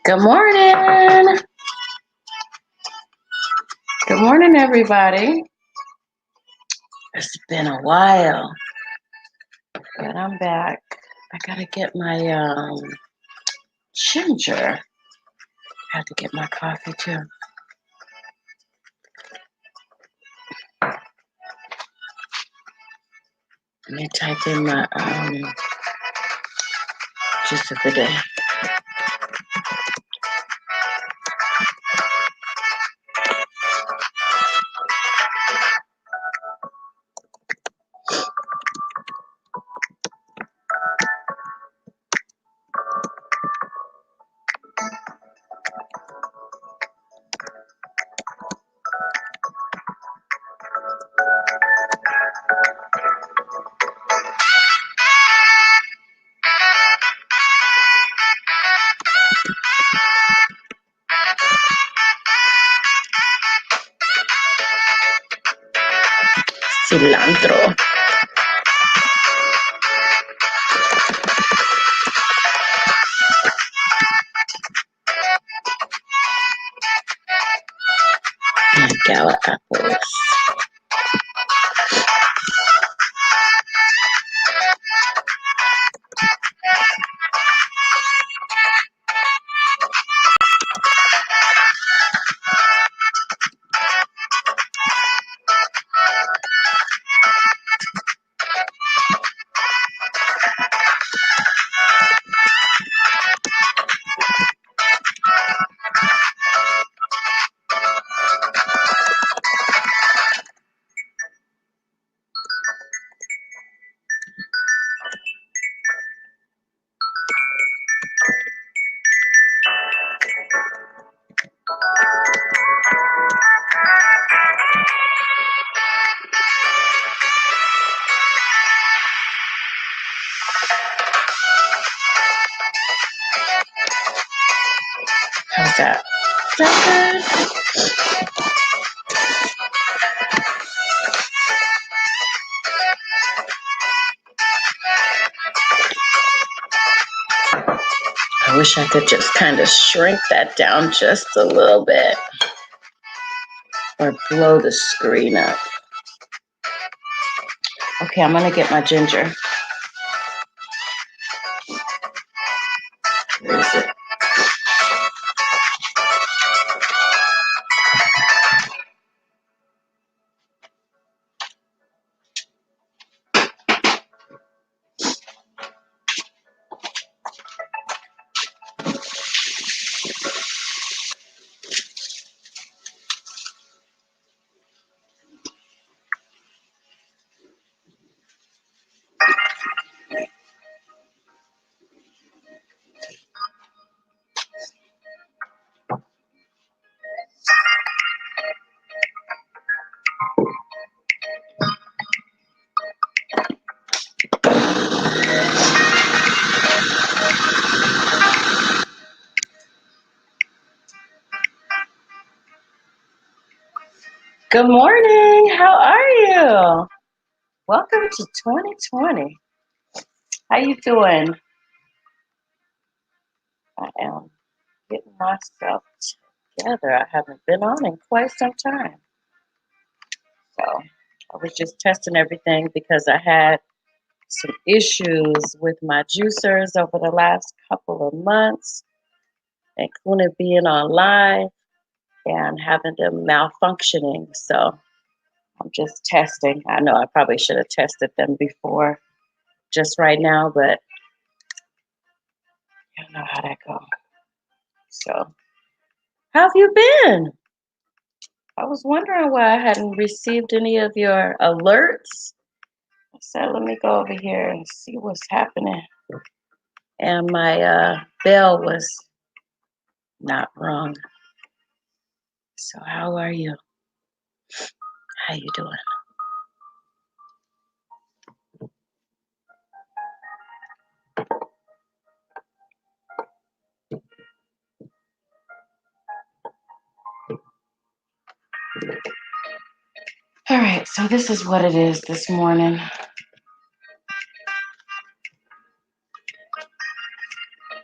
Good morning. Good morning, everybody. It's been a while, but I'm back. I gotta get my ginger. I had to get my coffee too. Let me type in my gist of the day. Cilantro. And gala apples. How's that? Is that good? I wish I could just kind of shrink that down just a little bit or blow the screen up. Okay, I'm gonna get my ginger. Where is it? Good morning. How are you? Welcome to 2020. How you doing? I am getting myself together. I haven't been on in quite some time. So I was just testing everything because I had some issues with my juicers over the last couple of months, including being on live and having them malfunctioning. So I'm just testing. I know I probably should have tested them before just right now, but you know how that goes. So, how have you been? I was wondering why I hadn't received any of your alerts. I said, let me go over here and see what's happening. And my bell was not rung. So, how are you? How you doing? All right, so this is what it is this morning.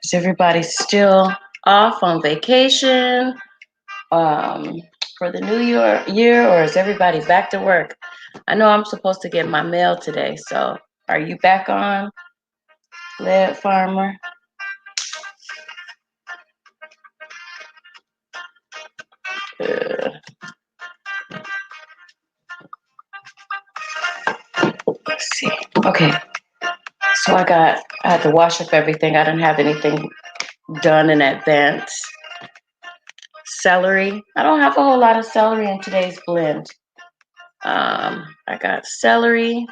Is everybody still off on vacation for the new year, or is everybody back to work? I know I'm supposed to get my mail today, so are you back on, Lead Farmer? Let's see. Okay, so I had to wash up everything. I didn't have anything done in advance. Celery. I don't have a whole lot of celery in today's blend. I got celery.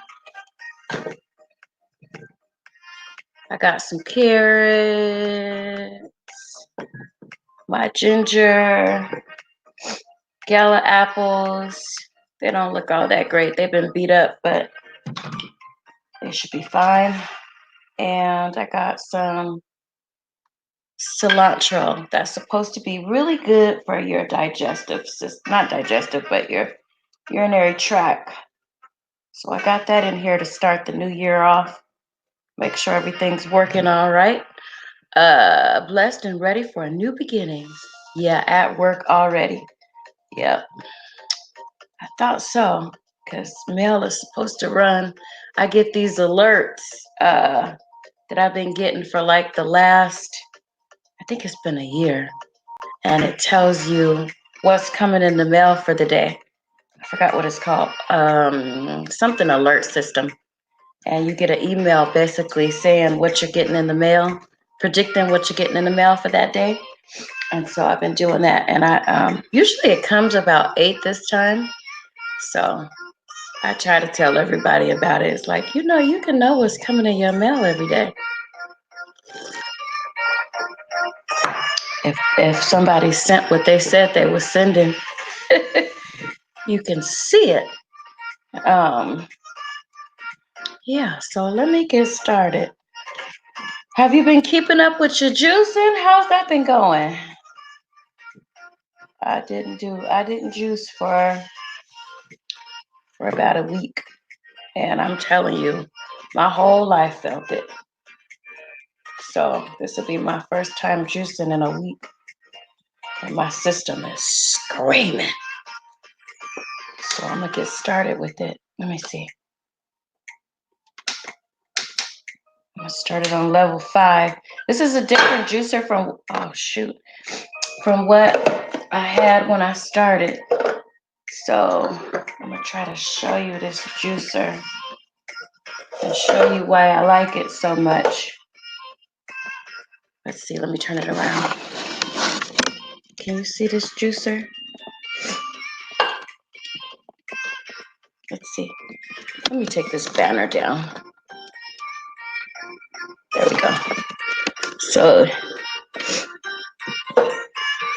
I got some carrots, my ginger, gala apples. They don't look all that great. They've been beat up, but they should be fine. And I got some cilantro that's supposed to be really good for your digestive system, not digestive, but your urinary tract. So I got that in here to start the new year off. Make sure everything's working all right. Blessed and ready for a new beginning. Yeah, at work already. Yep. I thought so, because mail is supposed to run. I get these alerts that I've been getting for like the last, I think it's been a year. And it tells you what's coming in the mail for the day. I forgot what it's called. Something alert system. And you get an email basically saying what you're getting in the mail, predicting what you're getting in the mail for that day. And so I've been doing that. And I usually it comes about 8 this time. So I try to tell everybody about it. It's like, you can know what's coming in your mail every day. If somebody sent what they said they were sending, you can see it. Yeah, so let me get started. Have you been keeping up with your juicing? How's that been going? I didn't juice for about a week. And I'm telling you, my whole life felt it. So this will be my first time juicing in a week. And my system is screaming. So I'm going to get started with it. Let me see. I'm going to start it on level 5. This is a different juicer from what I had when I started. So I'm going to try to show you this juicer and show you why I like it so much. Let's see. Let me turn it around. Can you see this juicer? Let's see. Let me take this banner down. There we go. So,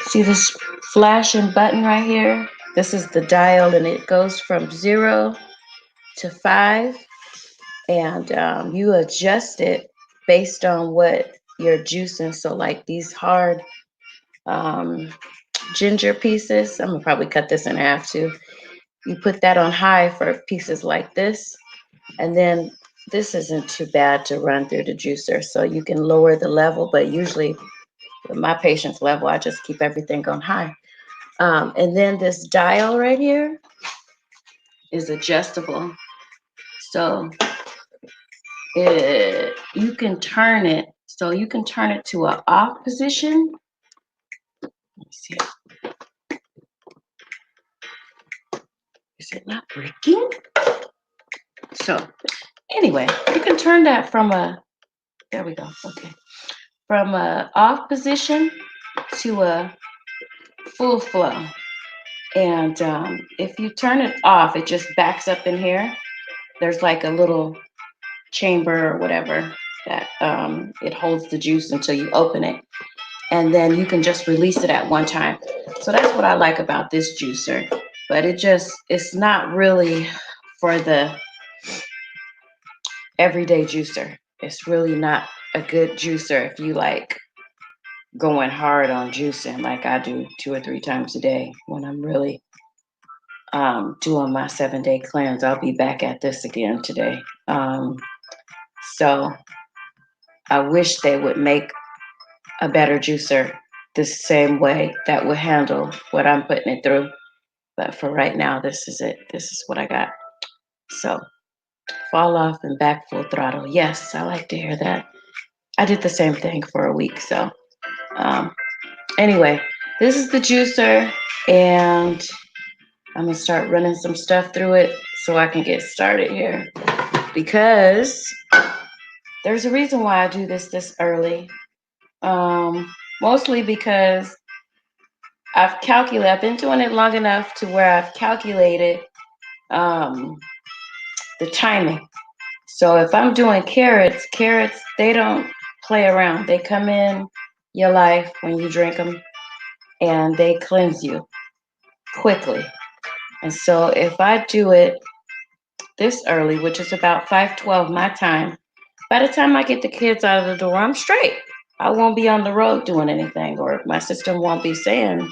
see this flashing button right here? This is the dial, and it goes from 0 to 5. And you adjust it based on what you're juicing. So, like these hard ginger pieces, I'm gonna probably cut this in half too. You put that on high for pieces like this, and then this isn't too bad to run through the juicer, so you can lower the level, but usually with my patient's level, I just keep everything on high. And then this dial right here is adjustable. So you can turn it. So you can turn it to an off position. Let me see. Is it not breaking? So anyway, you can turn that from there we go. Okay. From a off position to a full flow. And if you turn it off, it just backs up in here. There's like a little chamber or whatever that it holds the juice until you open it. And then you can just release it at one time. So that's what I like about this juicer. But it's not really for the everyday juicer. It's really not a good juicer if you like going hard on juicing like I do 2 or 3 times a day when I'm really doing my 7-day cleanse. I'll be back at this again today. So I wish they would make a better juicer the same way that would handle what I'm putting it through. But for right now, this is it. This is what I got. So fall off and back full throttle. Yes, I like to hear that. I did the same thing for a week. So anyway, this is the juicer, and I'm gonna start running some stuff through it so I can get started here, because there's a reason why I do this early. Mostly because I've been doing it long enough to where I've calculated the timing. So if I'm doing carrots, they don't play around. They come in your life when you drink them, and they cleanse you quickly. And so if I do it this early, which is about 5:12 my time, by the time I get the kids out of the door, I'm straight. I won't be on the road doing anything, or my system won't be saying,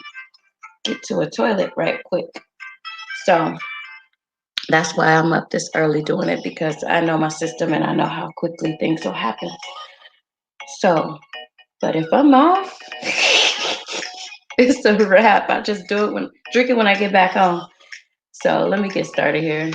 get to a toilet right quick. So that's why I'm up this early doing it, because I know my system and I know how quickly things will happen. So, but if I'm off, it's a wrap. I just drink it when I get back home. So let me get started here.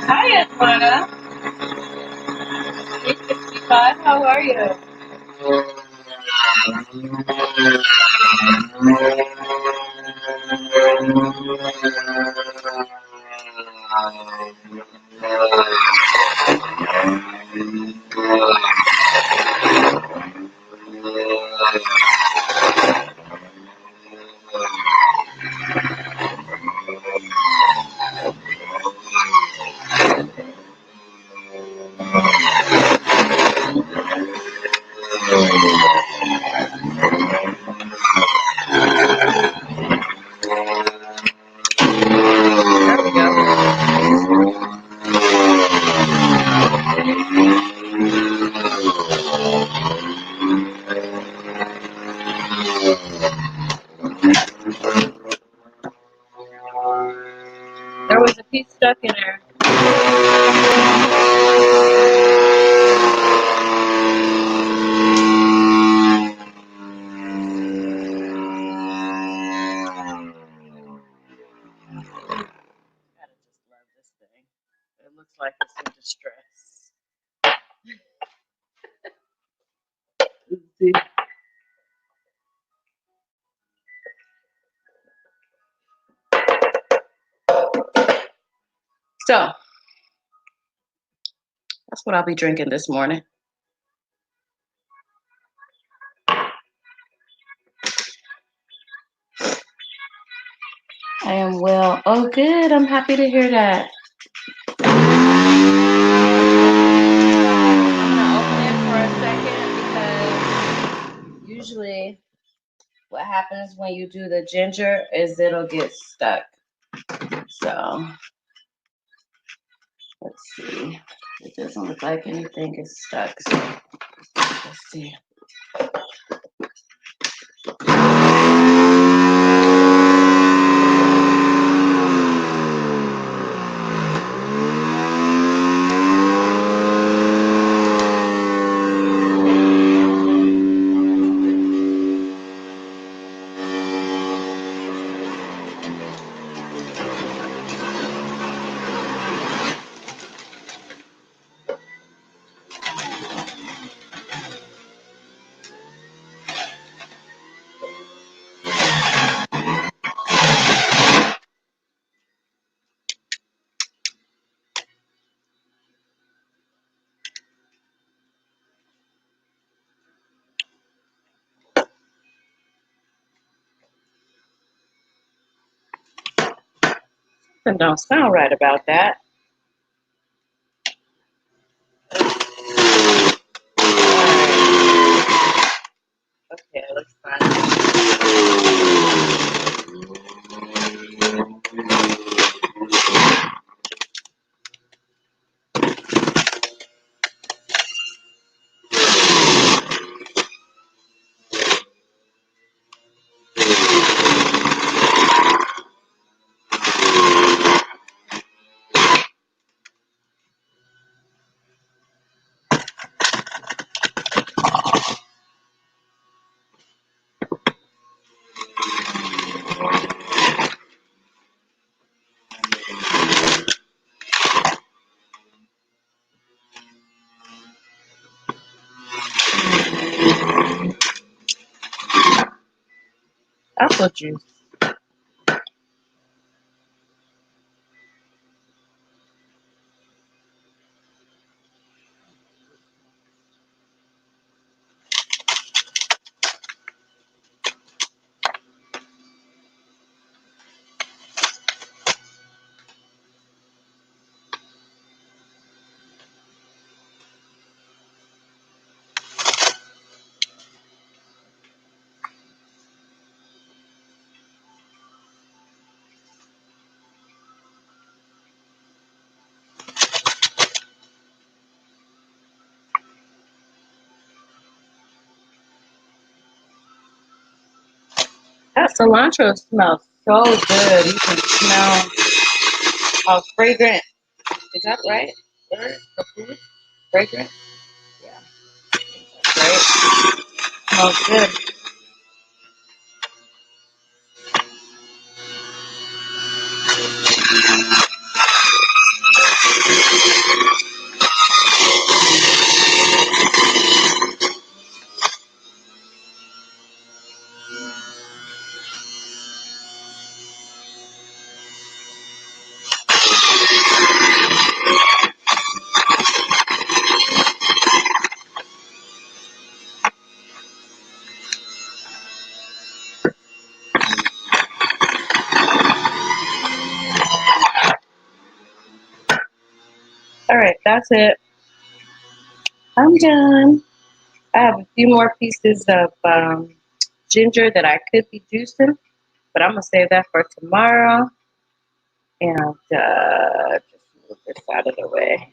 Hi, Edwana. 365, how are you? There was a piece stuck in there. It looks like it's in distress. Let's see. So that's what I'll be drinking this morning. I am well. Oh, good. I'm happy to hear that. I'm gonna open it for a second, because usually what happens when you do the ginger is it'll get stuck. So let's see. It doesn't look like anything is stuck. So let's see. Something don't sound right about that. Okay, let's find it. Apple juice. That cilantro smells so good. You can smell how fragrant. Is that right? The food? Fragrant? Yeah. Right? Smells good. All right, that's it. I'm done. I have a few more pieces of ginger that I could be juicing, but I'm gonna save that for tomorrow. And just move this out of the way.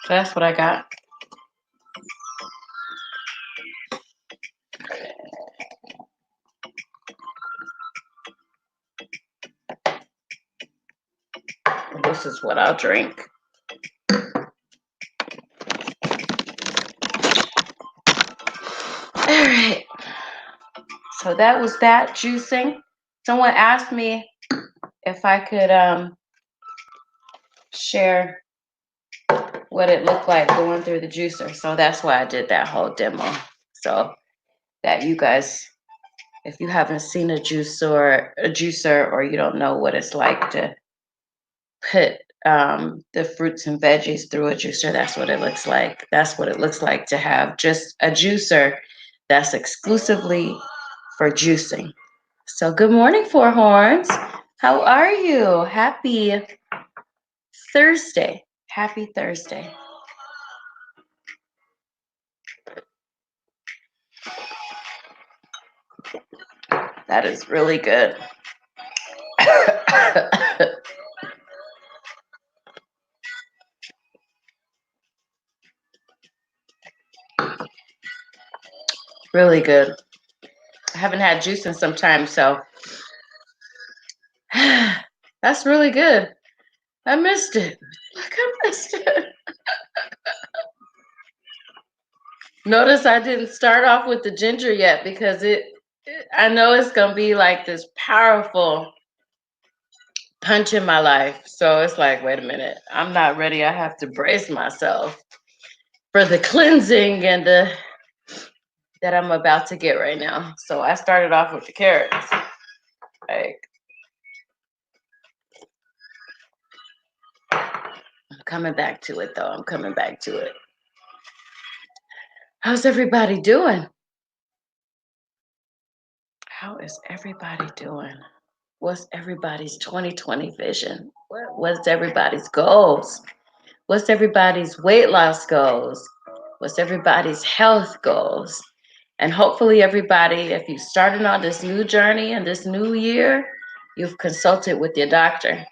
So that's what I got. This is what I'll drink. All right. So that was that juicing. Someone asked me if I could share what it looked like going through the juicer. So that's why I did that whole demo. So that you guys, if you haven't seen a juicer or you don't know what it's like to put the fruits and veggies through a juicer, that's what it looks like. That's what it looks like to have just a juicer that's exclusively for juicing. So good morning, Four Horns. How are you? Happy Thursday. Happy Thursday. That is really good. Really good. I haven't had juice in some time, so that's really good. I missed it. Look, I missed it. Notice I didn't start off with the ginger yet because I know it's gonna be like this powerful punch in my life. So it's like, wait a minute, I'm not ready. I have to brace myself for the cleansing and the that I'm about to get right now. So I started off with the carrots. Like, I'm coming back to it though. I'm coming back to it. How's everybody doing? How is everybody doing? What's everybody's 2020 vision? What's everybody's goals? What's everybody's weight loss goals? What's everybody's health goals? And hopefully everybody, if you started on this new journey and this new year, you've consulted with your doctor,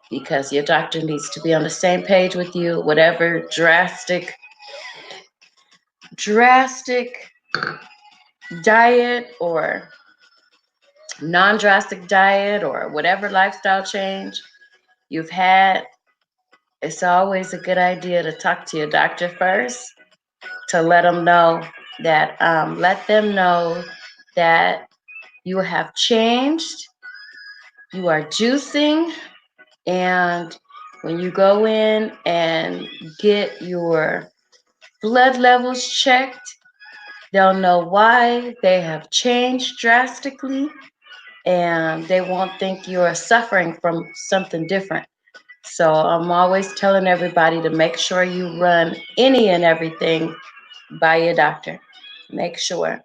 because your doctor needs to be on the same page with you. Whatever drastic diet or non-drastic diet or whatever lifestyle change you've had, it's always a good idea to talk to your doctor first, to let them know that you have changed, you are juicing, and when you go in and get your blood levels checked, they'll know why they have changed drastically, and they won't think you're suffering from something different. So I'm always telling everybody to make sure you run any and everything by your doctor. Make sure.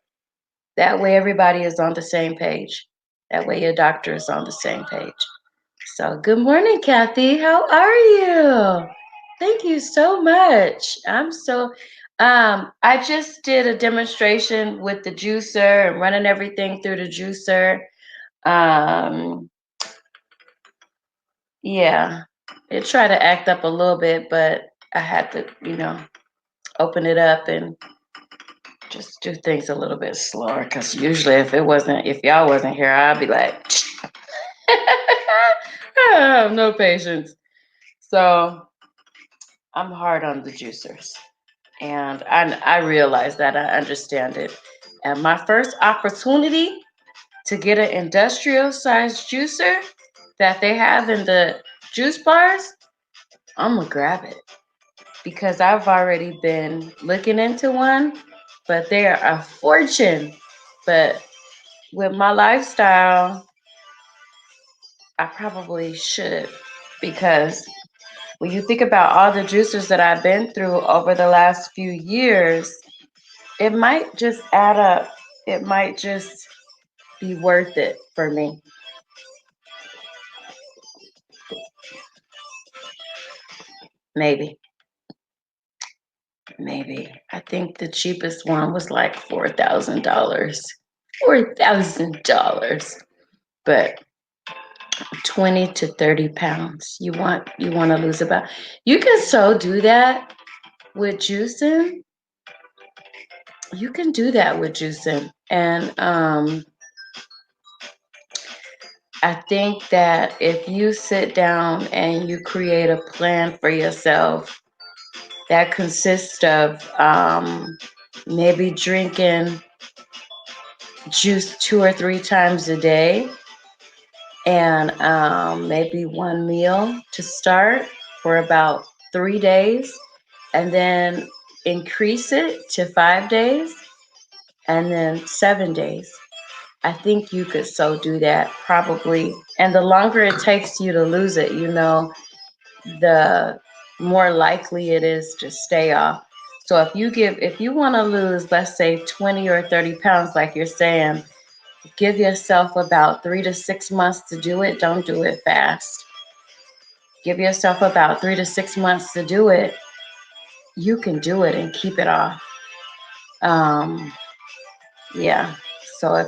That way everybody is on the same page. That way your doctor is on the same page. So good morning, Kathy. How are you? Thank you so much. I just did a demonstration with the juicer and running everything through the juicer. Yeah, it tried to act up a little bit, but I had to, open it up and just do things a little bit slower. Because usually, if y'all wasn't here, I'd be like, I have no patience. So I'm hard on the juicers, and I realize that. I understand it. And my first opportunity to get an industrial sized juicer that they have in the juice bars, I'm gonna grab it, because I've already been looking into one, but they are a fortune. But with my lifestyle, I probably should, because when you think about all the juicers that I've been through over the last few years, it might just add up. It might just be worth it for me. Maybe. I think the cheapest one was like $4,000. $4,000. But 20 to 30 pounds. You want to lose about. You can so do that with juicing. You can do that with juicing. And I think that if you sit down and you create a plan for yourself that consists of maybe drinking juice 2 or 3 times a day, and maybe one meal to start for about 3 days, and then increase it to 5 days, and then 7 days. I think you could so do that probably. And the longer it takes you to lose it, the more likely it is to stay off. So if you want to lose, let's say 20 or 30 pounds, like you're saying, give yourself about 3 to 6 months to do it. Don't do it fast. Give yourself about 3 to 6 months to do it. You can do it and keep it off. Yeah. So I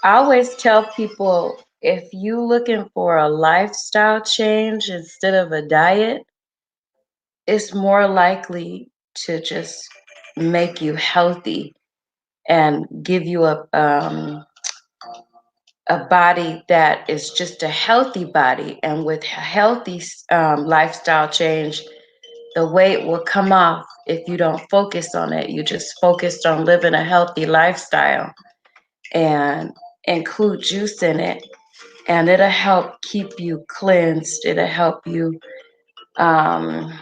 always tell people, if you looking for a lifestyle change instead of a diet, it's more likely to just make you healthy and give you a body that is just a healthy body. And with healthy lifestyle change, the weight will come off if you don't focus on it. You just focused on living a healthy lifestyle and include juice in it. and it'll help keep you cleansed. It'll help you, um,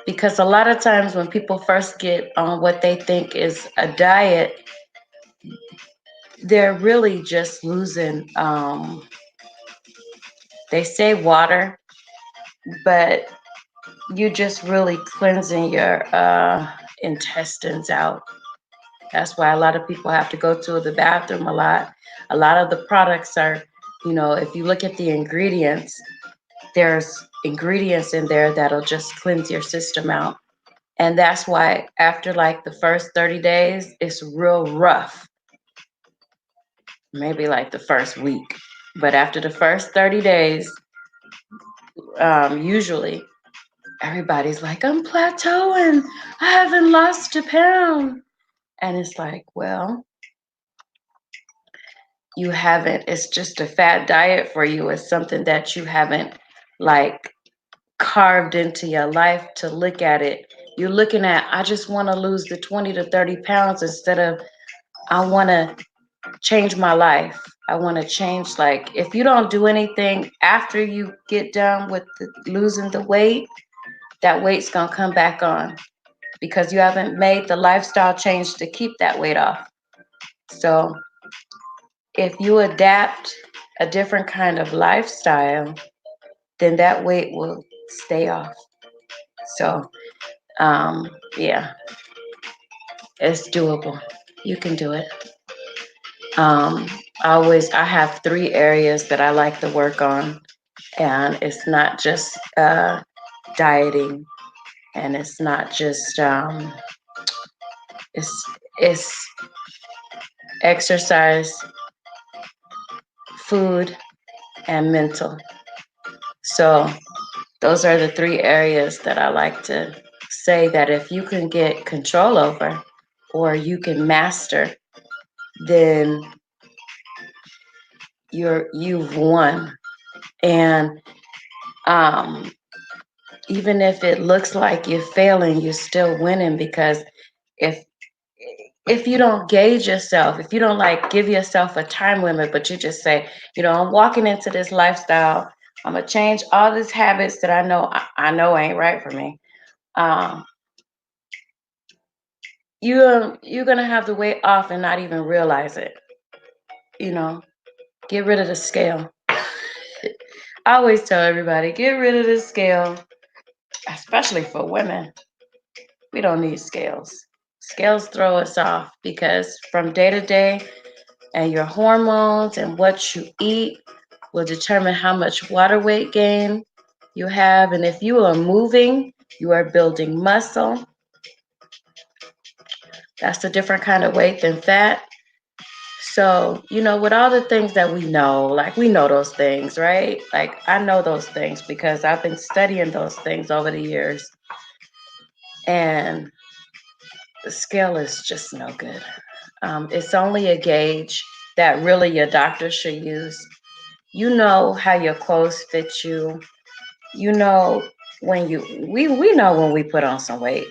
because a lot of times when people first get on what they think is a diet, they're really just losing, they say water, but you just really cleansing your intestines out. That's why a lot of people have to go to the bathroom a lot. A lot of the products are, if you look at the ingredients, there's ingredients in there that'll just cleanse your system out. And that's why after like the first 30 days, it's real rough. Maybe like the first week. But after the first 30 days, usually everybody's like, I'm plateauing. I haven't lost a pound. And it's like, well, you haven't, it's just a fat diet for you. It's something that you haven't like carved into your life to look at it. You're looking at, I just want to lose the 20 to 30 pounds instead of, I want to change my life. I want to change. Like, if you don't do anything after you get done with losing the weight, that weight's going to come back on because you haven't made the lifestyle change to keep that weight off. So if you adapt a different kind of lifestyle, then that weight will stay off. So, yeah, it's doable. You can do it. I have 3 areas that I like to work on, and it's not just dieting, and it's not just it's exercise, food, and mental. So those are the 3 areas that I like to say that if you can get control over or you can master, then you've won. And even if it looks like you're failing, you're still winning, because if if you don't gauge yourself, if you don't like give yourself a time limit, but you just say, I'm walking into this lifestyle, I'm gonna change all these habits that I know ain't right for me. You're gonna have the weight off and not even realize it. Get rid of the scale. I always tell everybody, get rid of the scale, especially for women. We don't need scales. Scales throw us off because from day to day, and your hormones and what you eat will determine how much water weight gain you have. And if you are moving, you are building muscle. That's a different kind of weight than fat. So, with all the things that we know, like we know those things, right? Like I know those things because I've been studying those things over the years. And the scale is just no good. It's only a gauge that really your doctor should use. You know how your clothes fit you. You know when we know when we put on some weight.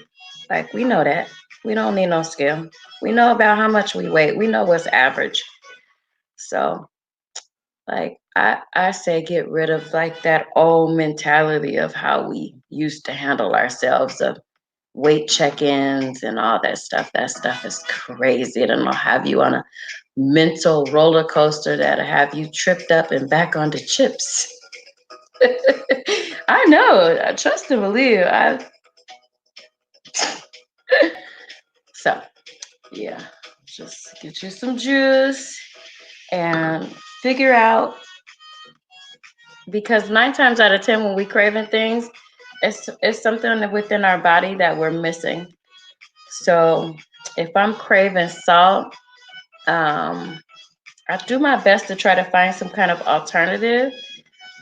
Like we know that. We don't need no scale. We know about how much we weigh. We know what's average. So like I say get rid of like that old mentality of how we used to handle ourselves, of weight check-ins and all that stuff. That stuff is crazy. It'll have you on a mental roller coaster that'll have you tripped up and back onto chips. I know. I trust and believe. So yeah, just get you some juice and figure out, because 9 times out of 10 when we craving things, it's something within our body that we're missing. So if I'm craving salt, I do my best to try to find some kind of alternative.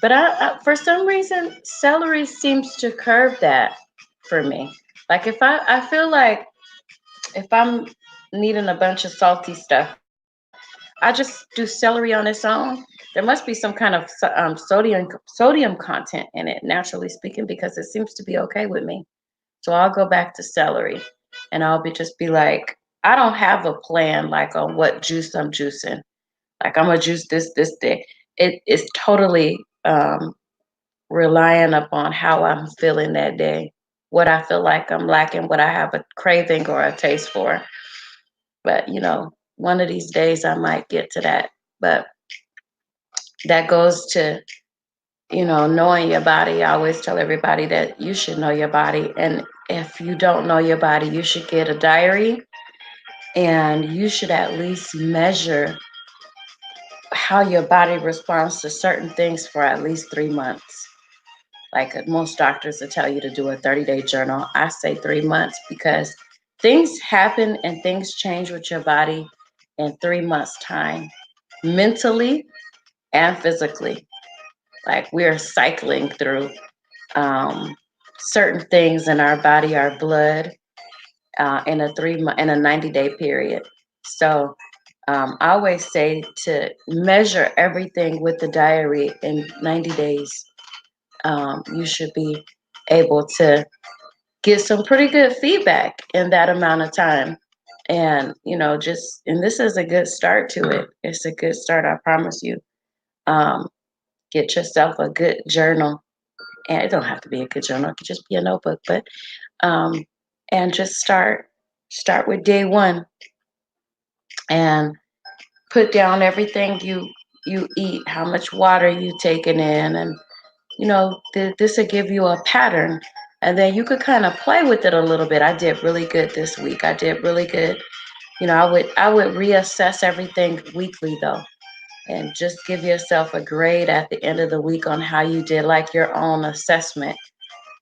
But for some reason, celery seems to curb that for me. Like if I feel like if I'm needing a bunch of salty stuff, I just do celery on its own. There must be some kind of sodium content in it, naturally speaking, because it seems to be okay with me. So I'll go back to celery, and I'll just be like, I don't have a plan like on what juice I'm juicing. Like I'm gonna juice this day. it is totally relying upon how I'm feeling that day, what I feel like I'm lacking, what I have a craving or a taste for. But one of these days I might get to that. But that goes to knowing your body. I always tell everybody that you should know your body. And if you don't know your body, you should get a diary and you should at least measure how your body responds to certain things for at least 3 months. Like most doctors will tell you to do a 30-day journal. I say 3 months because things happen and things change with your body in 3 months' time, mentally and physically. Like we're cycling through certain things in our body, our blood, in a 3 month in a 90-day period. So I always say to measure everything with the diary in 90 days. You should be able to get some pretty good feedback in that amount of time. And and this is a good start to it. It's a good start, I promise you. Um, get yourself a good journal, and it don't have to be a good journal. It could just be a notebook, but um, and just start with day one and put down everything you eat, how much water you taking in, and this will give you a pattern, and then you could kind of play with it a little bit. I did really good this week. I did really good. I would reassess everything weekly though, and just give yourself a grade at the end of the week on how you did, like your own assessment,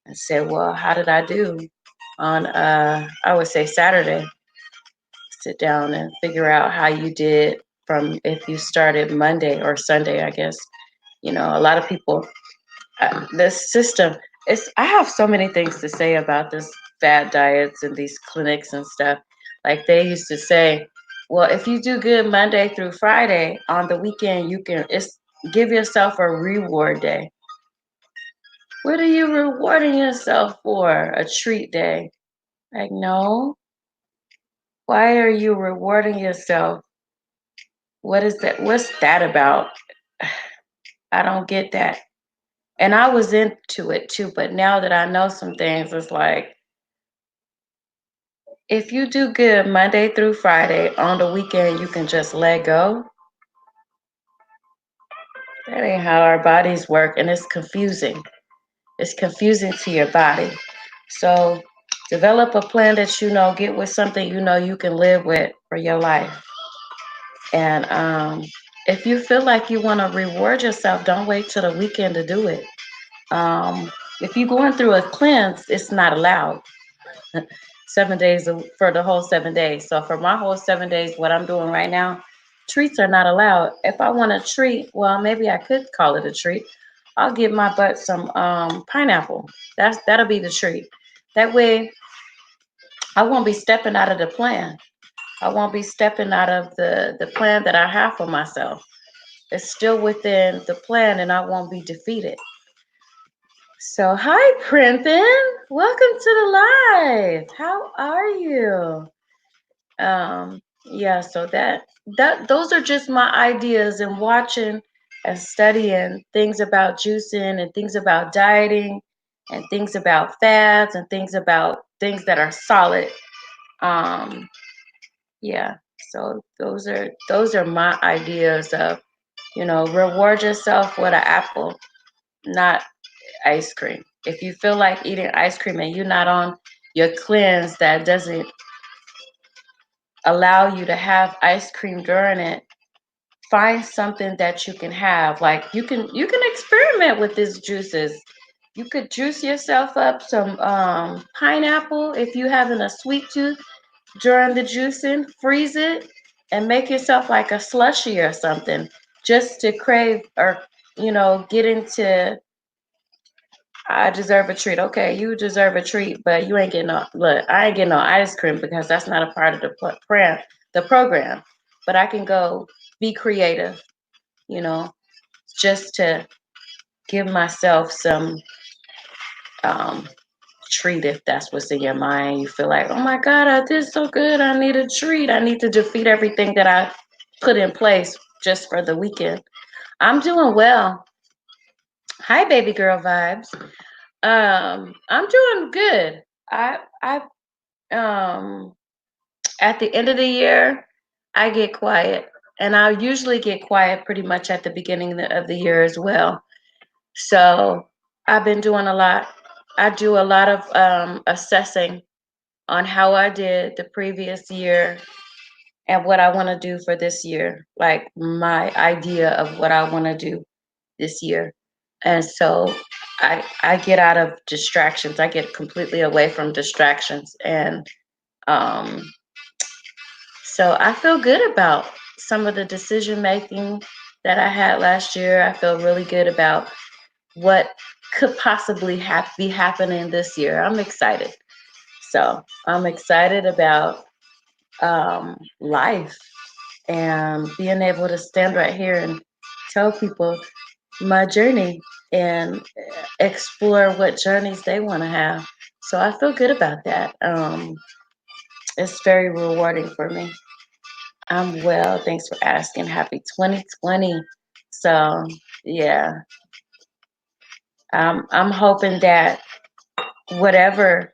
and say, well, how did I do on I would say Saturday. Sit down and figure out how you did from if you started Monday or Sunday, I guess. A lot of people, this system, I have so many things to say about this fad diets and these clinics and stuff. Like they used to say, well, if you do good Monday through Friday, on the weekend you can it's give yourself a reward day. What are you rewarding yourself for? A treat day? Like, no. Why are you rewarding yourself? What is that? What's that about? I don't get that. And I was into it too, but now that I know some things, it's like if you do good Monday through Friday, on the weekend you can just let go. That ain't how our bodies work, and it's confusing. It's confusing to your body. So develop a plan that get with something you can live with for your life. And if you feel like you want to reward yourself, don't wait till the weekend to do it. Um, if you're going through a cleanse, it's not allowed. 7 days for the whole 7 days. So for my whole 7 days, what I'm doing right now, treats are not allowed. If I want a treat, well, maybe I could call it a treat. I'll give my butt some pineapple. That'll be the treat. That way, I won't be stepping out of the plan. I won't be stepping out of the plan that I have for myself. It's still within the plan, and I won't be defeated. So, hi, Printin. Welcome to the live. How are you? Yeah, so that those are just my ideas and watching and studying things about juicing and things about dieting and things about fads and things about things that are solid. Um, yeah, so those are my ideas of, reward yourself with an apple, not ice cream. If you feel like eating ice cream and you're not on your cleanse that doesn't allow you to have ice cream during it, find something that you can have. Like you can experiment with these juices. You could juice yourself up some pineapple if you're having a sweet tooth during the juicing, freeze it and make yourself like a slushy or something just to crave or get into I deserve a treat. Okay, you deserve a treat, but you ain't getting no look. I ain't getting no ice cream because that's not a part of the program. But I can go be creative, you know, just to give myself some um, treat if that's what's in your mind. You feel like, oh my God, I did so good. I need a treat. I need to defeat everything that I put in place just for the weekend. I'm doing well. Hi, baby girl vibes. I'm doing good. I at the end of the year, I get quiet, and I usually get quiet pretty much at the beginning of the year as well. So I've been doing a lot. I do a lot of assessing on how I did the previous year and what I want to do for this year, like my idea of what I want to do this year. And so I get out of distractions. I get completely away from distractions. And um, so I feel good about some of the decision making that I had last year. I feel really good about what could possibly be happening this year. I'm excited. So I'm excited about life and being able to stand right here and tell people my journey and explore what journeys they want to have. So I feel good about that. It's very rewarding for me. I'm well. Thanks for asking. Happy 2020. So yeah, I'm hoping that whatever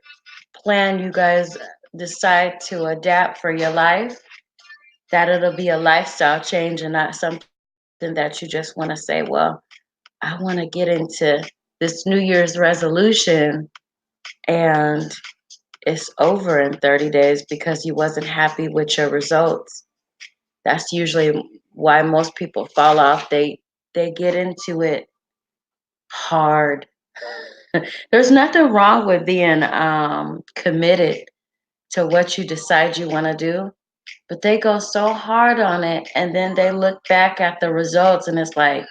plan you guys decide to adapt for your life, that it'll be a lifestyle change and not something that you just want to say, well, I want to get into this New Year's resolution and it's over in 30 days because you wasn't happy with your results. That's usually why most people fall off. They get into it hard. There's nothing wrong with being committed to what you decide you want to do, but they go so hard on it and then they look back at the results and it's like,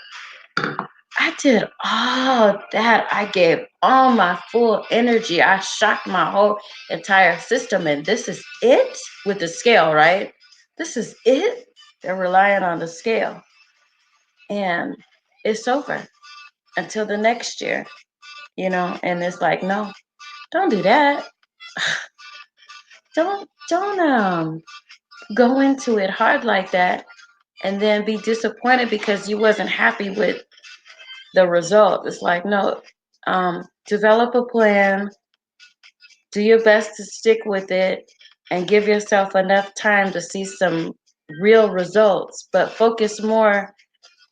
I did all that. I gave all my full energy. I shocked my whole entire system. And this is it with the scale, right? This is it. They're relying on the scale. And it's over until the next year, and it's like, no, don't do that. Don't go into it hard like that and then be disappointed because you wasn't happy with the result. It's like, no, develop a plan, do your best to stick with it, and give yourself enough time to see some real results. But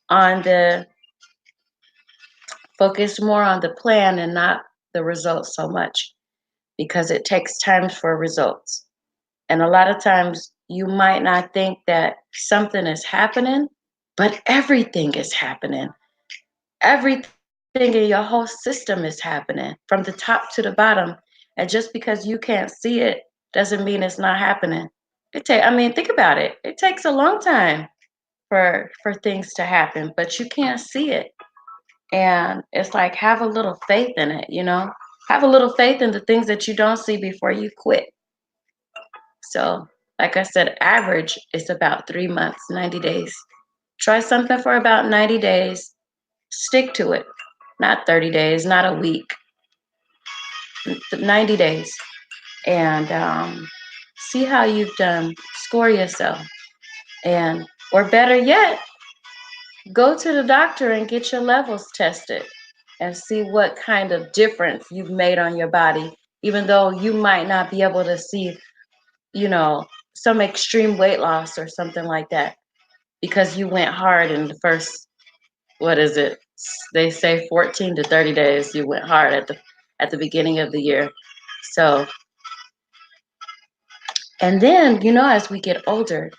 on the focus more on the plan and not the results so much, because it takes time for results. And a lot of times you might not think that something is happening, but everything is happening. Everything in your whole system is happening from the top to the bottom. And just because you can't see it doesn't mean it's not happening. I mean, think about it. It takes a long time for things to happen, but you can't see it. And it's like, have a little faith in it. Have a little faith in the things that you don't see before you quit. So, like I said, average is about 3 months, 90 days. Try something for about 90 days. Stick to it. Not 30 days, not a week, 90 days. And see how you've done. Score yourself. Or better yet, go to the doctor and get your levels tested and see what kind of difference you've made on your body, even though you might not be able to see, you know, some extreme weight loss or something like that because you went hard in the first, what is it? They say 14 to 30 days you went hard at the beginning of the year. So, and then, as we get older,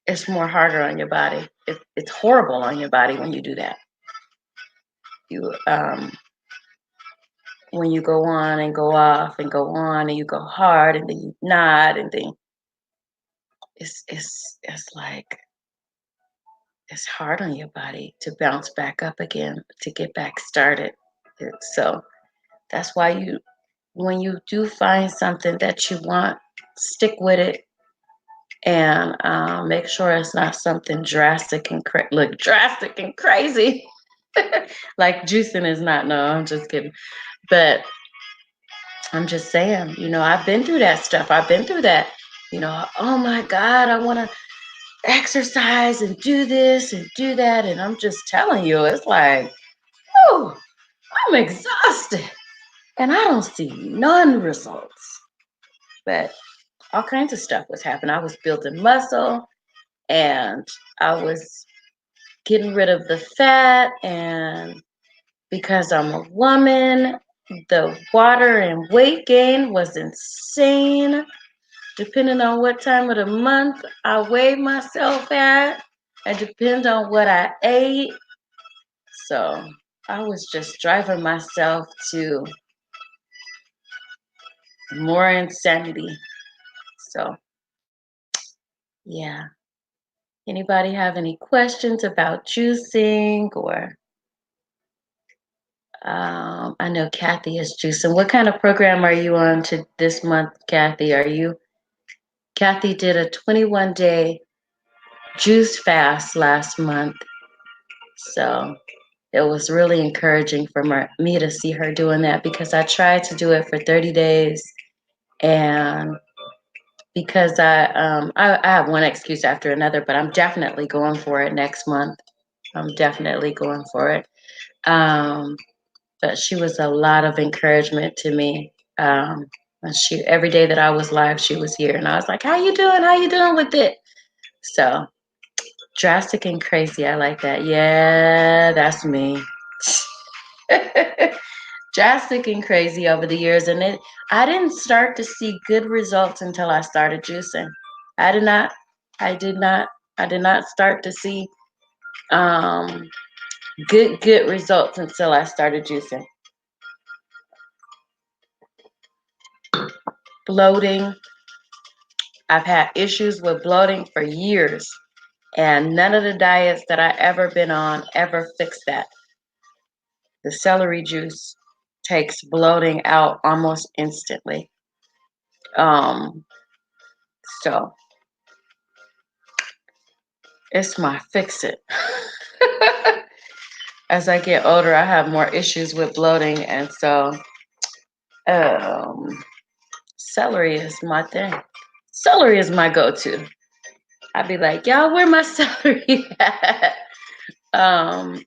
it's more harder on your body. It's horrible on your body when you do that. You when you go on and go off and go on and you go hard and then you not and then it's like it's hard on your body to bounce back up again, to get back started. So that's why when you do find something that you want, stick with it and make sure it's not something drastic and drastic and crazy. Like juicing is not. No, I'm just kidding. But I'm just saying, I've been through that stuff. I've been through that. Oh my God, I want to exercise and do this and do that. And I'm just telling you, it's like, oh, I'm exhausted and I don't see none results. But all kinds of stuff was happening. I was building muscle and I was getting rid of the fat. And because I'm a woman, the water and weight gain was insane. Depending on what time of the month I weighed myself at, it depends on what I ate. So I was just driving myself to more insanity. So yeah. Anybody have any questions about juicing or I know Kathy is juicing. What kind of program are you on to this month, Kathy? Kathy did a 21-day juice fast last month. So it was really encouraging for me to see her doing that because I tried to do it for 30 days. And because I have one excuse after another, but I'm definitely going for it next month. I'm definitely going for it. But she was a lot of encouragement to me. And every day that I was live, she was here, and I was like, "How you doing? How you doing with it?" So drastic and crazy. I like that. Yeah, that's me. Drastic and crazy over the years, and I didn't start to see good results until I started juicing. I did not. I did not. I did not start to see um, good results until I started juicing. Bloating. I've had issues with bloating for years, and none of the diets that I ever been on ever fixed that. The celery juice takes bloating out almost instantly. Um, so it's my fix it. As I get older, I have more issues with bloating, and so celery is my thing. Celery is my go-to. I'd be like, y'all, where my celery at?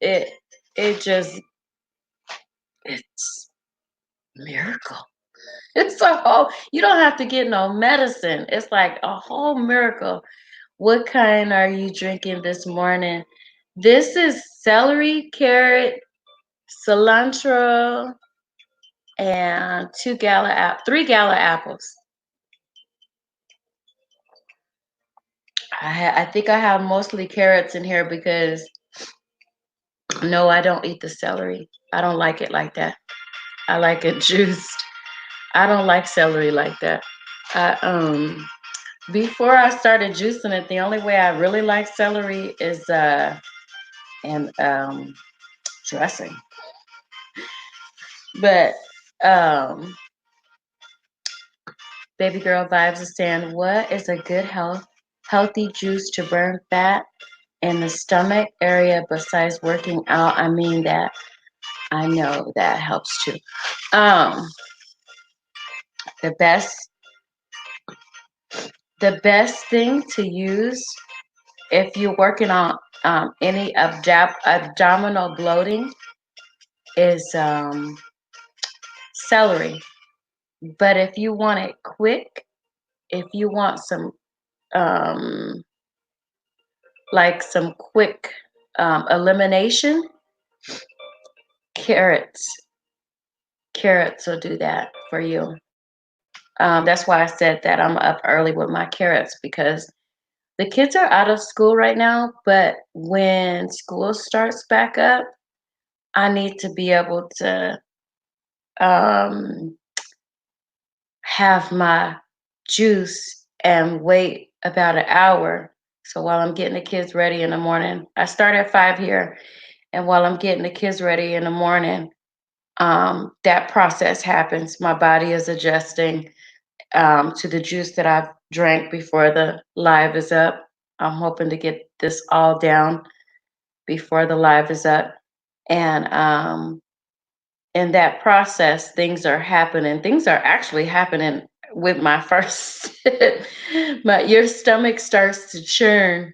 It just it's miracle. It's a whole. You don't have to get no medicine. It's like a whole miracle. What kind are you drinking this morning? This is celery, carrot, cilantro, and 3 gala apples. I think I have mostly carrots in here because no, I don't eat the celery. I don't like it like that. I like it juiced. I don't like celery like that. Before I started juicing it, the only way I really like celery is in dressing. But Baby Girl Vibes is saying, what is a good healthy juice to burn fat in the stomach area besides working out? I mean that I know that helps too. The best thing to use if you're working on any abdominal bloating is celery. But if you want it quick, if you want some um, some quick elimination, carrots. Carrots will do that for you. That's why I said that I'm up early with my carrots because the kids are out of school right now, but when school starts back up, I need to be able to um, have my juice and wait about an hour. So while I'm getting the kids ready in the morning, I start at 5 here, and while I'm getting the kids ready in the morning, that process happens. My body is adjusting to the juice that I've drank before the live is up. I'm hoping to get this all down before the live is up. And in that process, things are happening. Things are actually happening with my first sip. Your stomach starts to churn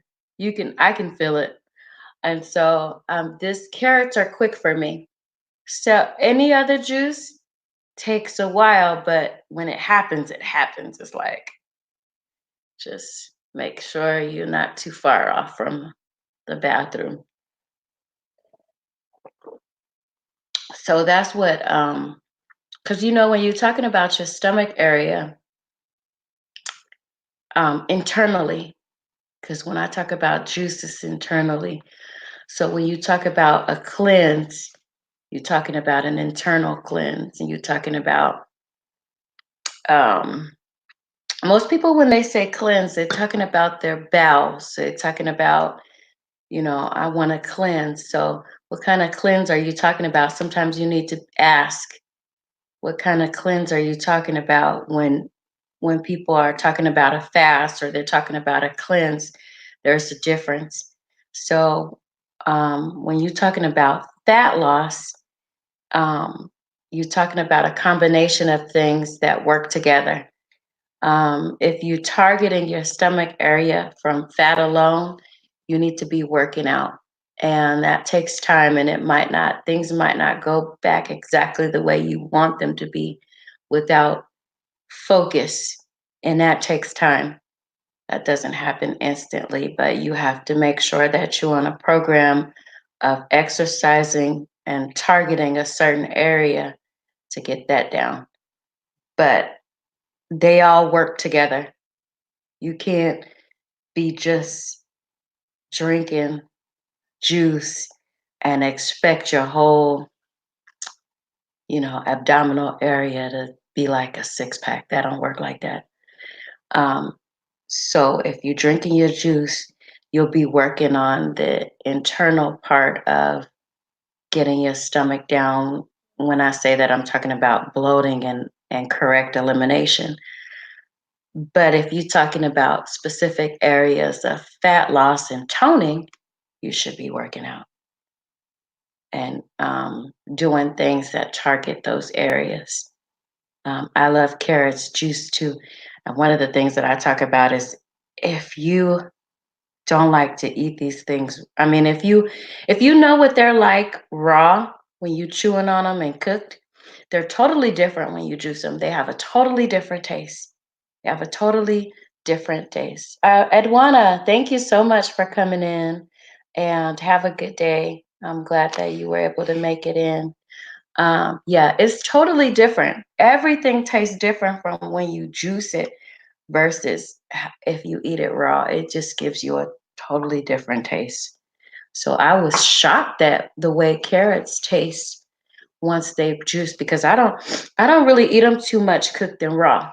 I can feel it. And so this carrots are quick for me. So any other juice takes a while, but when it happens, it happens. It's like just make sure you're not too far off from the bathroom. So that's what because when you're talking about your stomach area internally, because when I talk about juices internally, so when you talk about a cleanse, you're talking about an internal cleanse, and you're talking about um, most people when they say cleanse, they're talking about their bowels. They're talking about, I want to cleanse. So what kind of cleanse are you talking about? Sometimes you need to ask, what kind of cleanse are you talking about when people are talking about a fast or they're talking about a cleanse? There's a difference. So when you're talking about fat loss, um, you're talking about a combination of things that work together. If you're targeting your stomach area from fat alone, you need to be working out. And that takes time, and things might not go back exactly the way you want them to be without focus. And that takes time. That doesn't happen instantly, but you have to make sure that you're on a program of exercising and targeting a certain area to get that down. But they all work together. You can't be just drinking juice and expect your whole, abdominal area to be like a six pack. That don't work like that. Um, so if you're drinking your juice, you'll be working on the internal part of getting your stomach down. When I say that, I'm talking about bloating and correct elimination. But if you're talking about specific areas of fat loss and toning, you should be working out and doing things that target those areas. I love carrots juice too. And one of the things that I talk about is if you don't like to eat these things, I mean, if you know what they're like raw when you chewing on them and cooked, they're totally different when you juice them. They have a totally different taste. They have a totally different taste. Edwana, thank you so much for coming in and have a good day. I'm glad that you were able to make it in. Yeah, it's totally different. Everything tastes different from when you juice it versus if you eat it raw. It just gives you a totally different taste. So I was shocked at the way carrots taste once they've juiced because I don't really eat them too much cooked and raw.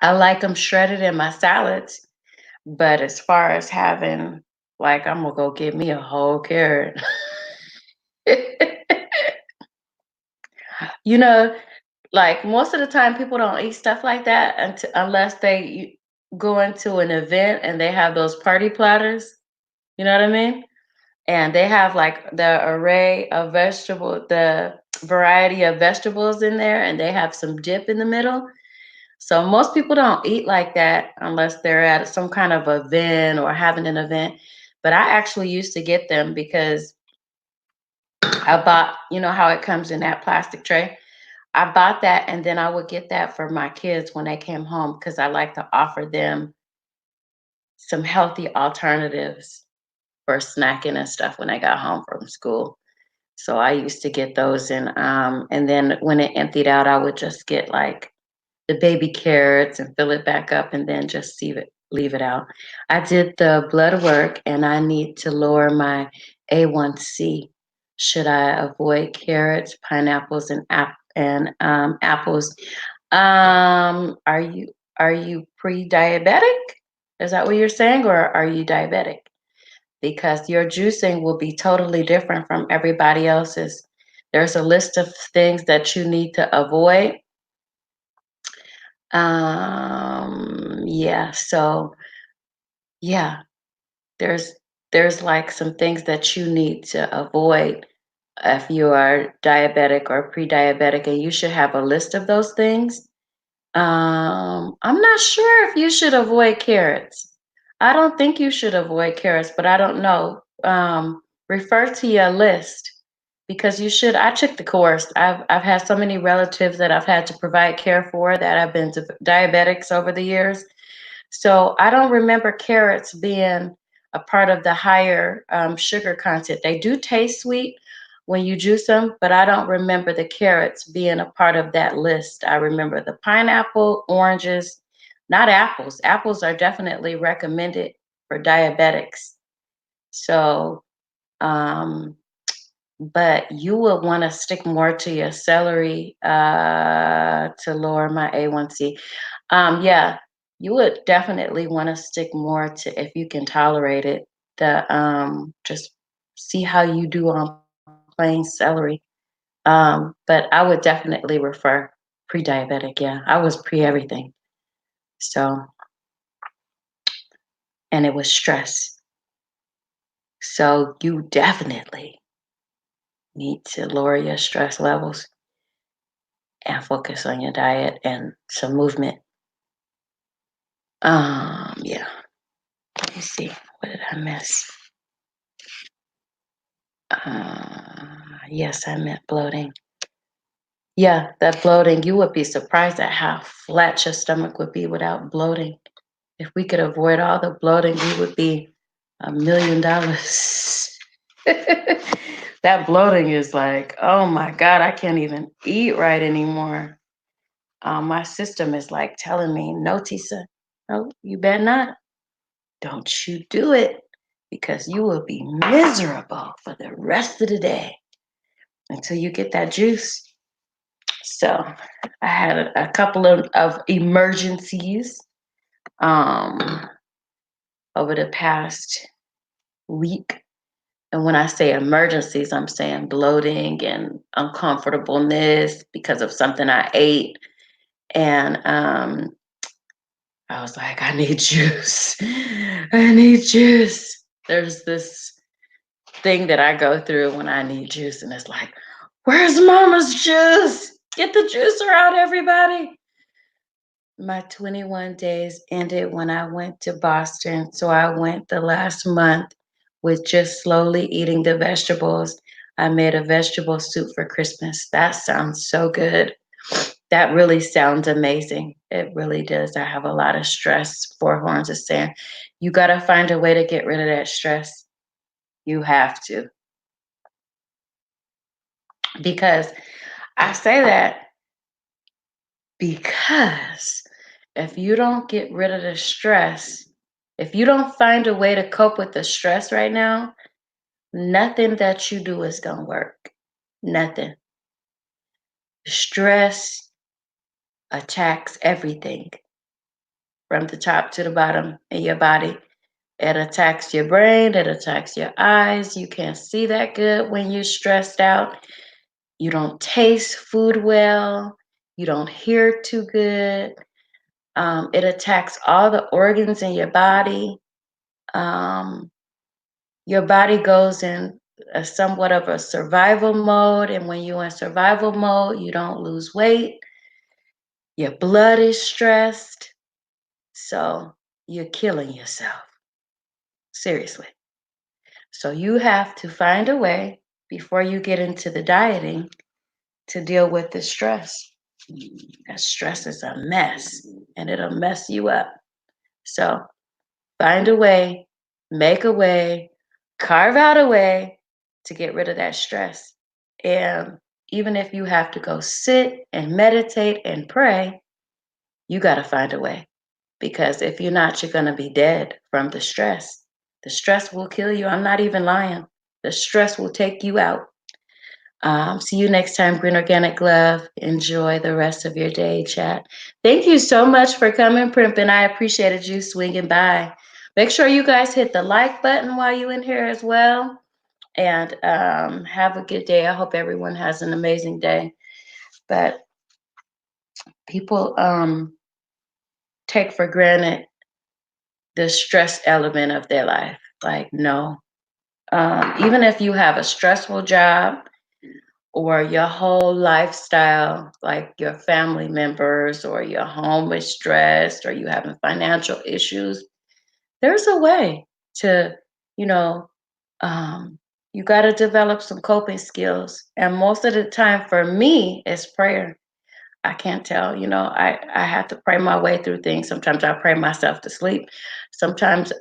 I like them shredded in my salads, but as far as having, like, I'm gonna go get me a whole carrot. you know, like most of the time, people don't eat stuff like that unless they go into an event and they have those party platters. You know what I mean? And they have like the variety of vegetables in there, and they have some dip in the middle. So most people don't eat like that unless they're at some kind of event or having an event. But I actually used to get them because I bought, how it comes in that plastic tray. I bought that and then I would get that for my kids when they came home because I like to offer them some healthy alternatives for snacking and stuff when I got home from school. So I used to get those and then when it emptied out, I would just get like the baby carrots and fill it back up and then just leave it out. I did the blood work and I need to lower my A1C. Should I avoid carrots, pineapples, and apples? Are you pre-diabetic? Is that what you're saying, or are you diabetic? Because your juicing will be totally different from everybody else's. There's a list of things that you need to avoid. Yeah, so yeah, there's there's like some things that you need to avoid if you are diabetic or pre-diabetic, and you should have a list of those things. I'm not sure if you should avoid carrots. I don't think you should avoid carrots, but I don't know. Refer to your list because you should. I took the course. I've had so many relatives that I've had to provide care for that have been diabetics over the years. So I don't remember carrots being a part of the higher sugar content. They do taste sweet when you juice them, but I don't remember the carrots being a part of that list. I remember the pineapple, oranges, not apples. Apples are definitely recommended for diabetics. So, um, but you would want to stick more to your celery to lower my A1C. Yeah, you would definitely want to stick more to if you can tolerate it. The just see how you do on plain celery. But I would definitely refer pre-diabetic. Yeah, I was pre everything. So, and it was stress. So you definitely need to lower your stress levels and focus on your diet and some movement. Yeah. Let me see. What did I miss? Yes, I meant bloating. Yeah, that bloating, you would be surprised at how flat your stomach would be without bloating. If we could avoid all the bloating, we would be $1 million. That bloating is like, oh my God, I can't even eat right anymore. My system is like telling me, no, Tisa, no, you better not. Don't you do it because you will be miserable for the rest of the day until you get that juice. So I had a couple of emergencies um, over the past week. And when I say emergencies, I'm saying bloating and uncomfortableness because of something I ate. And I was like, I need juice. I need juice. There's this thing that I go through when I need juice, and it's like, where's mama's juice? Get the juicer out, everybody. My 21 days ended when I went to Boston. So I went the last month with just slowly eating the vegetables. I made a vegetable soup for Christmas. That sounds so good. That really sounds amazing. It really does. I have a lot of stress. Four Horns is saying, you got to find a way to get rid of that stress. You have to. Because I say that because if you don't get rid of the stress, if you don't find a way to cope with the stress right now, nothing that you do is going to work. Nothing. Stress attacks everything from the top to the bottom in your body. It attacks your brain, it attacks your eyes. You can't see that good when you're stressed out. You don't taste food well. You don't hear too good. It attacks all the organs in your body. Um, your body goes in somewhat of a survival mode. And when you're in survival mode, you don't lose weight. Your blood is stressed. So you're killing yourself. Seriously. So you have to find a way before you get into the dieting to deal with the stress. That stress is a mess and it'll mess you up. So find a way, make a way, carve out a way to get rid of that stress. And even if you have to go sit and meditate and pray, you got to find a way. Because if you're not, you're going to be dead from the stress. The stress will kill you. I'm not even lying. The stress will take you out. See you next time, Green Organic Love. Enjoy the rest of your day, chat. Thank you so much for coming, Primpin. I appreciated you swinging by. Make sure you guys hit the like button while you're in here as well. And have a good day. I hope everyone has an amazing day. But people take for granted the stress element of their life. Like, no. Even if you have a stressful job, or your whole lifestyle, like your family members or your home is stressed or you having financial issues, there's a way to, you know, um, you got to develop some coping skills. And most of the time for me, it's prayer. I can't tell, I have to pray my way through things. Sometimes I pray myself to sleep. Sometimes,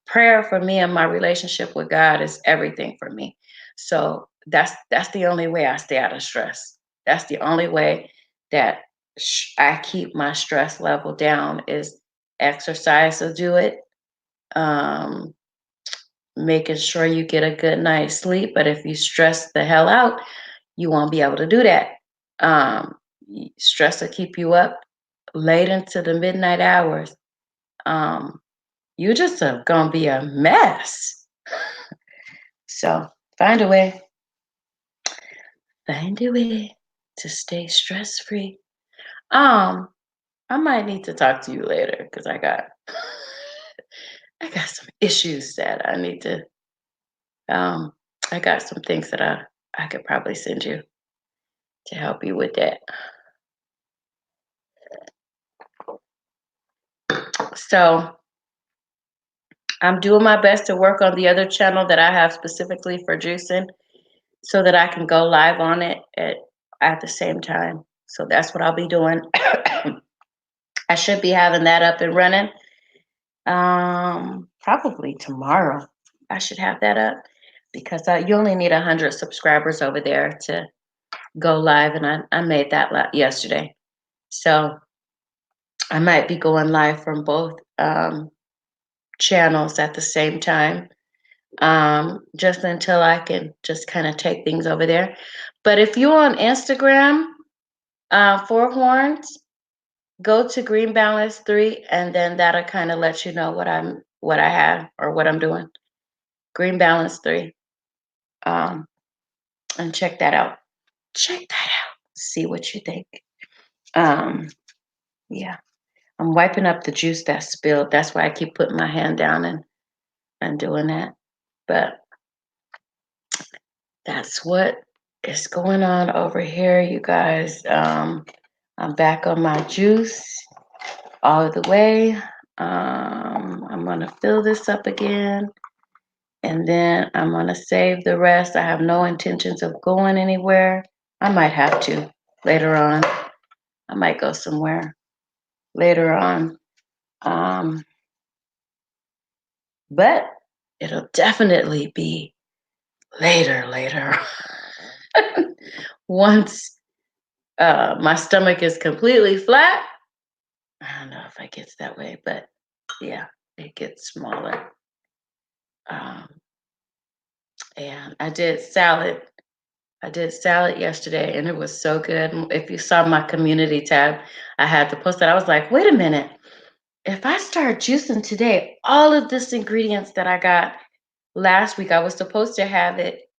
prayer for me and my relationship with God is everything for me. So that's the only way I stay out of stress. That's the only way that I keep my stress level down is exercise will do it. Um, Making sure you get a good night's sleep. But if you stress the hell out, you won't be able to do that. Um, Stress will keep you up late into the midnight hours. Um, you just are gonna be a mess. So find a way, find a way to stay stress free. Um, I might need to talk to you later because I got some issues that I need to. Um, I got some things that I could probably send you to help you with that. So I'm doing my best to work on the other channel that I have specifically for juicing so that I can go live on it at the same time. So that's what I'll be doing. I should be having that up and running probably tomorrow. I should have that up because you only need 100 subscribers over there to go live, and I made that yesterday. So I might be going live from both channels at the same time, just until I can just kind of take things over there. But if you're on Instagram, Four Horns, go to Green Balance 3, and then that'll kind of let you know what I have or what I'm doing. Green Balance 3, and check that out. Check that out. See what you think. Um, yeah, I'm wiping up the juice that spilled. That's why I keep putting my hand down and doing that. But that's what is going on over here, you guys. I'm back on my juice all the way. I'm gonna fill this up again, and then I'm gonna save the rest. I have no intentions of going anywhere. I might have to later on. I might go somewhere later on. But it'll definitely be later. Once my stomach is completely flat, I don't know if it gets that way, but yeah, it gets smaller. Um, and I did salad. I did salad yesterday, and it was so good. If you saw my community tab, I had to post that. I was like, wait a minute. If I start juicing today, all of this ingredients that I got last week, I was supposed to have it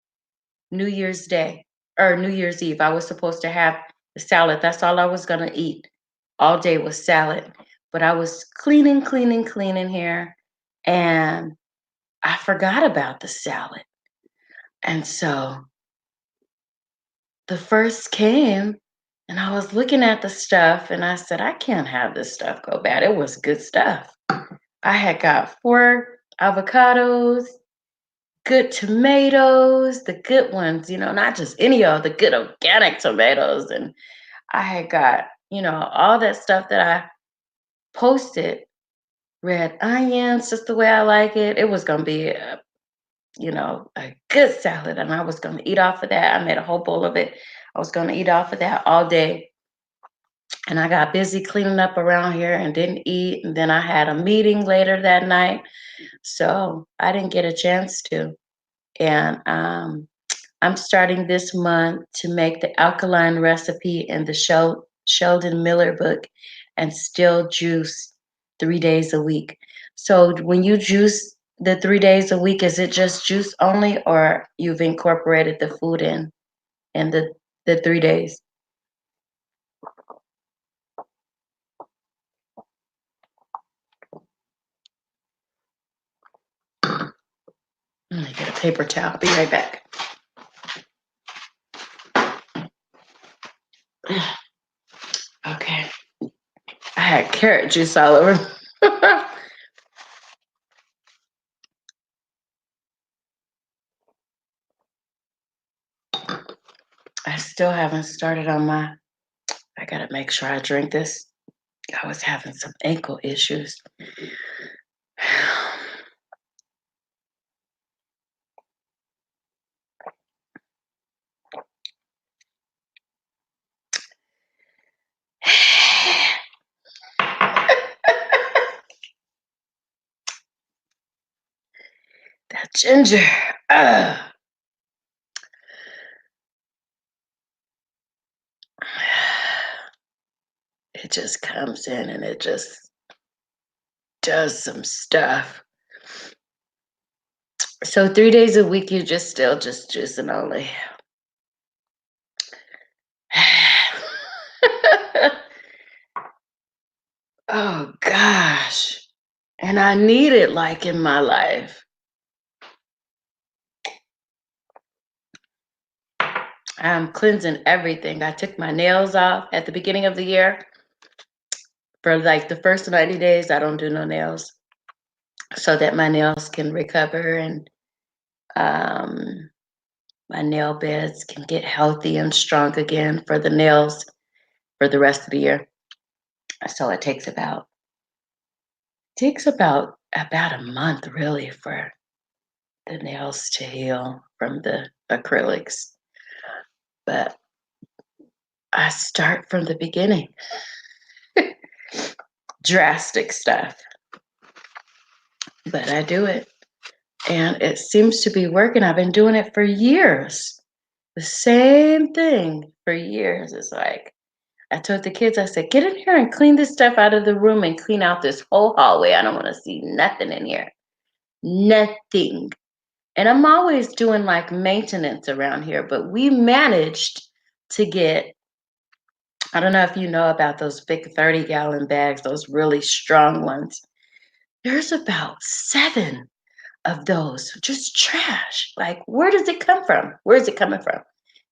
New Year's Day or New Year's Eve. I was supposed to have the salad. That's all I was going to eat all day was salad. But I was cleaning here, and I forgot about the salad. And so the first came, and I was looking at the stuff, and I said, I can't have this stuff go bad. It was good stuff. I had got 4 avocados, good tomatoes, the good ones, not just any of the good organic tomatoes. And I had got, all that stuff that I posted, red onions, just the way I like it. It was going to be a good salad, and I was going to eat off of that. I made a whole bowl of it. I was going to eat off of that all day. And I got busy cleaning up around here and didn't eat. And then I had a meeting later that night. So I didn't get a chance to. And I'm starting this month to make the alkaline recipe in the Sheldon Miller book and still juice 3 days a week. So when you juice the 3 days a week, is it just juice only, or you've incorporated the food in the 3 days? Let me get a paper towel. Be right back. Okay. I had carrot juice all over. still haven't started on my. I gotta make sure I drink this. I was having some ankle issues. That ginger. Ugh. It just comes in and it just does some stuff. So 3 days a week, you just still just juicing only. Oh gosh. And I need it like in my life. I'm cleansing everything. I took my nails off at the beginning of the year. For like the first 90 days, I don't do no nails so that my nails can recover and um, my nail beds can get healthy and strong again for the nails for the rest of the year. So it takes about a month really for the nails to heal from the acrylics. But I start from the beginning. Drastic stuff. But I do it. And it seems to be working. I've been doing it for years. The same thing for years. It's like I told the kids, I said, get in here and clean this stuff out of the room and clean out this whole hallway. I don't want to see nothing in here. Nothing. And I'm always doing like maintenance around here, but we managed to get, I don't know if you know about those big 30-gallon bags, those really strong ones. There's about 7 of those, just trash. Like, where does it come from? Where is it coming from?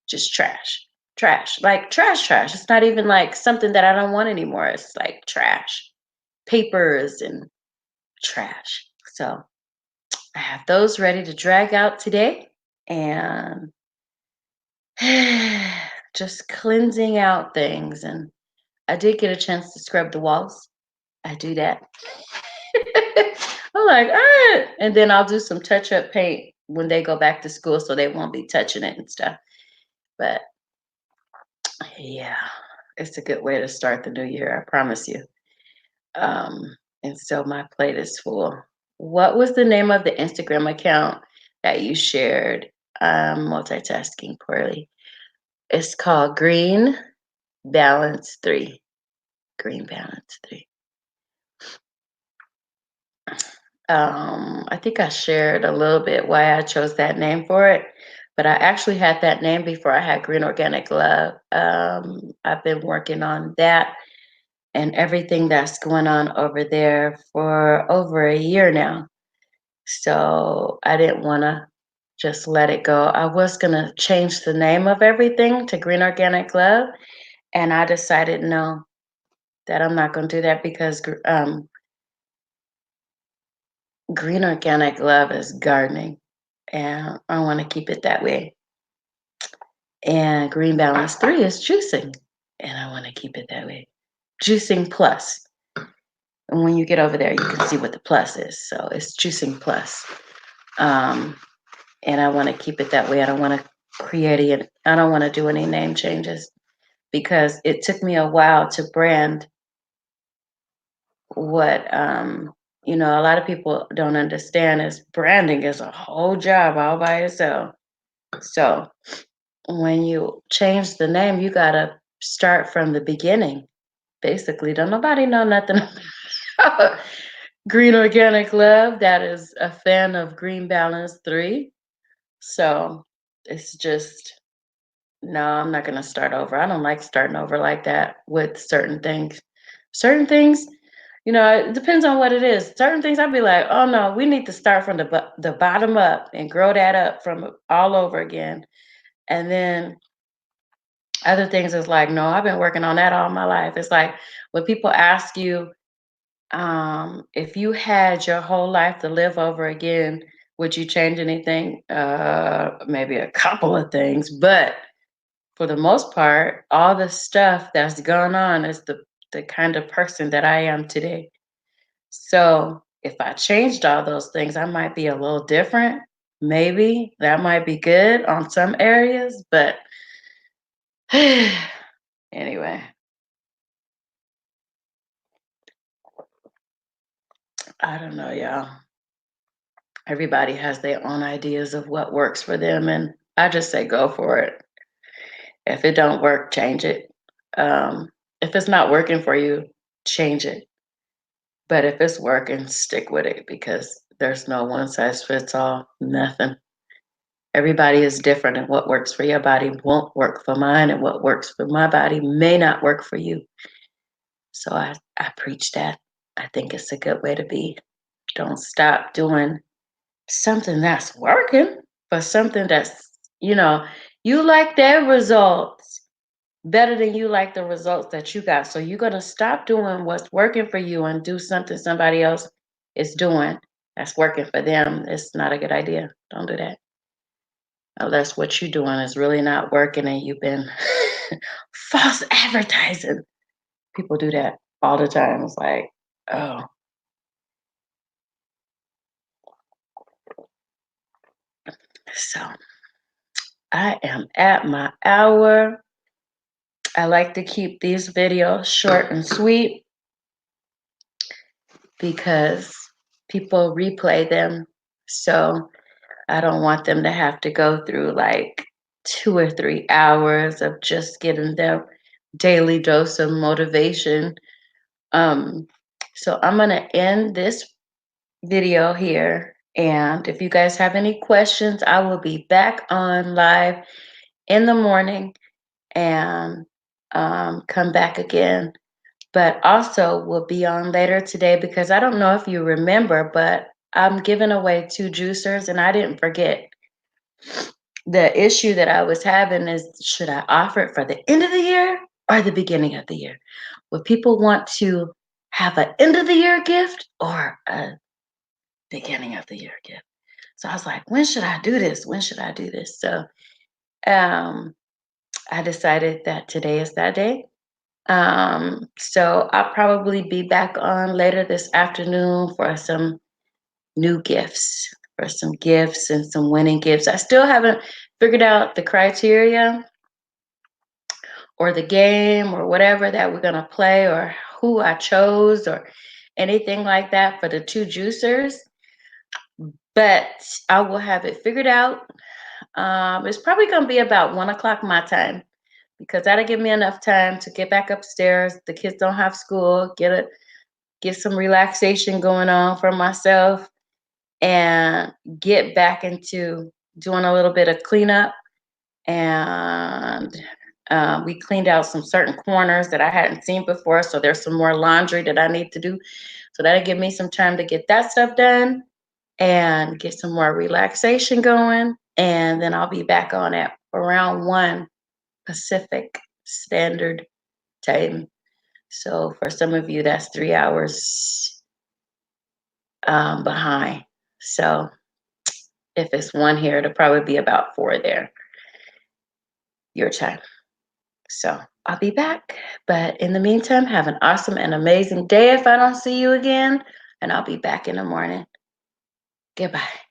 Just trash. Trash. Like trash. It's not even like something that I don't want anymore. It's like trash. Papers and trash. So I have those ready to drag out today. And just cleansing out things. And I did get a chance to scrub the walls. I do that. I'm like, ah. And then I'll do some touch up paint when they go back to school so they won't be touching it and stuff. But yeah, it's a good way to start the new year, I promise you. Um, and so my plate is full. What was the name of the Instagram account that you shared? Multitasking poorly. It's called Green Balance 3. Green Balance 3. I think I shared a little bit why I chose that name for it, but I actually had that name before I had Green Organic Love. I've been working on that and everything that's going on over there for over a year now. So I didn't want to just let it go. I was going to change the name of everything to Green Organic Love, and I decided no, that I'm not going to do that because Green Organic Love is gardening, and I want to keep it that way. And Green Balance 3 is juicing, and I want to keep it that way. Juicing plus. And when you get over there, you can see what the plus is. So it's juicing plus. And I want to keep it that way. I don't want to I don't want to do any name changes because it took me a while to brand what a lot of people don't understand is branding is a whole job all by itself. So when you change the name, you gotta start from the beginning. Basically, don't nobody know nothing about Green Organic Love that is a fan of Green Balance 3. So it's just no, I'm not gonna start over. I don't like starting over like that with certain things. Certain things, it depends on what it is. Certain things I'd be like, oh no, we need to start from the bottom up and grow that up from all over again. And then other things is like, no, I've been working on that all my life. It's like when people ask you, if you had your whole life to live over again, would you change anything? Maybe a couple of things, but for the most part, all the stuff that's gone on is the kind of person that I am today. So if I changed all those things, I might be a little different. Maybe that might be good on some areas, but anyway, I don't know, y'all. Everybody has their own ideas of what works for them, and I just say go for it. If it don't work, change it. If it's not working for you, change it. But if it's working, stick with it because there's no one size fits all, nothing. Everybody is different, and what works for your body won't work for mine, and what works for my body may not work for you. So I preach that. I think it's a good way to be. Don't stop doing something that's working for something that's, you know, you like their results better than you like the results that you got. So you're going to stop doing what's working for you and do something somebody else is doing that's working for them. It's not a good idea. Don't do that. Unless what you're doing is really not working and you've been false advertising. People do that all the time. It's like, oh, so I am at my hour. I like to keep these videos short and sweet because people replay them. So I don't want them to have to go through like 2 or 3 hours of just getting their daily dose of motivation. Um, so I'm going to end this video here. And if you guys have any questions, I will be back on live in the morning and come back again. But also, we'll be on later today because I don't know if you remember, but I'm giving away 2 juicers and I didn't forget. The issue that I was having is should I offer it for the end of the year or the beginning of the year? Would people want to have an end of the year gift or a beginning of the year gift? So I was like, when should I do this? When should I do this? So um, I decided that today is that day. So I'll probably be back on later this afternoon for some new gifts, for some gifts and some winning gifts. I still haven't figured out the criteria or the game or whatever that we're gonna play or who I chose or anything like that for the 2 juicers, but I will have it figured out. It's probably gonna be about 1 o'clock my time because that'll give me enough time to get back upstairs. The kids don't have school, get some relaxation going on for myself and get back into doing a little bit of cleanup. And we cleaned out some certain corners that I hadn't seen before. So there's some more laundry that I need to do. So that'll give me some time to get that stuff done and get some more relaxation going. And then I'll be back on at around 1 Pacific Standard Time. So for some of you, that's 3 hours behind. So if it's 1 here, it'll probably be about 4 there, your time. So I'll be back. But in the meantime, have an awesome and amazing day if I don't see you again. And I'll be back in the morning. Goodbye.